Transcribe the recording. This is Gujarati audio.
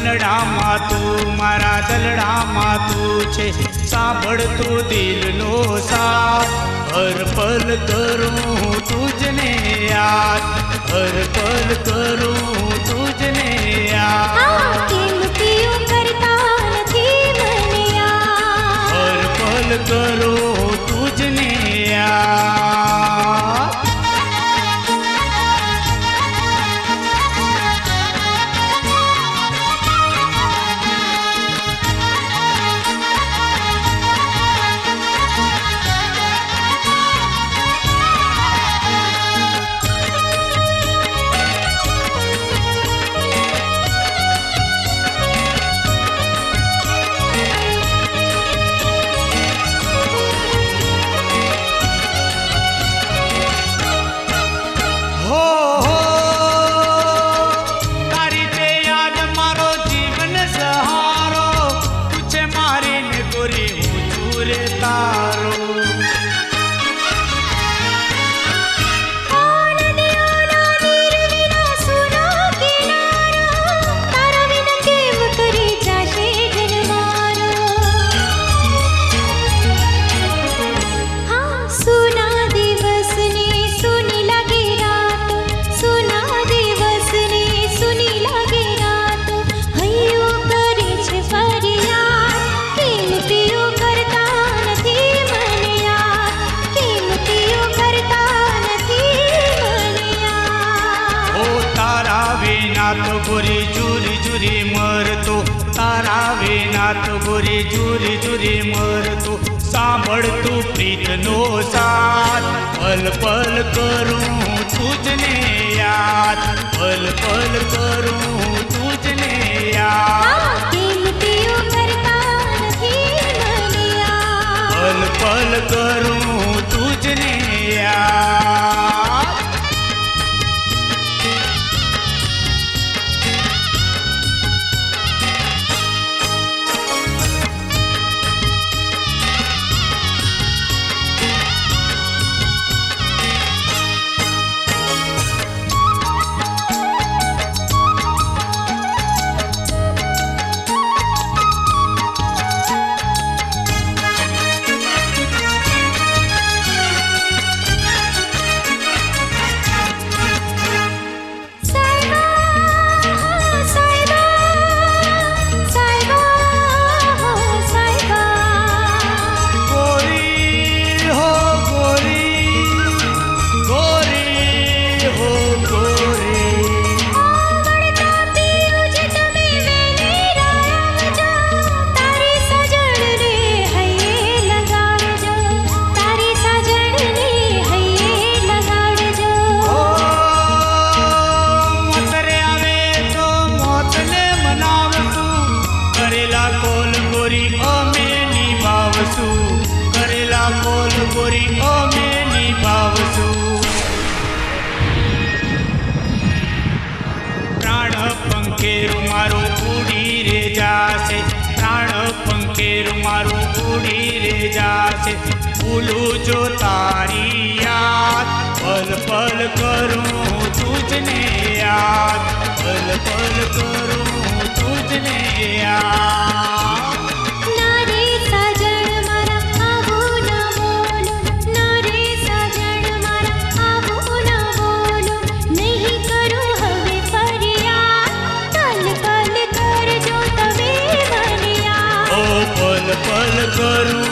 મનડામાં તું મારા દલડામાં તું છે સાંભળતું દિલનો સાથ હર પલ કરું તુજને યાદ હર પલ કરું તુજને યાદ હર પલ કરું તુજને યાદ તો ગોરી જુરી જુરી મરતો તારા વિના તો ગોરી જુરી જુરી મરતો સાંભળતું પ્રીતનો સાથ પલ પલ કરું તુજને યાદ પલ પલ કરું તુજને યાદ પલ પલ કરું તુજને યાદ કરેલા કોલ ગોરી અમે નિભાવશું પ્રાણ પંખેરું મારું ઉડી રે જાશે પ્રાણ પંખેરું મારું ઉડી રે જાશે ભૂલું જો તારી યાદ પલ પલ કરું તુજને યાદ પલ પલ કરું તુજને યાદ પલ પલ કરું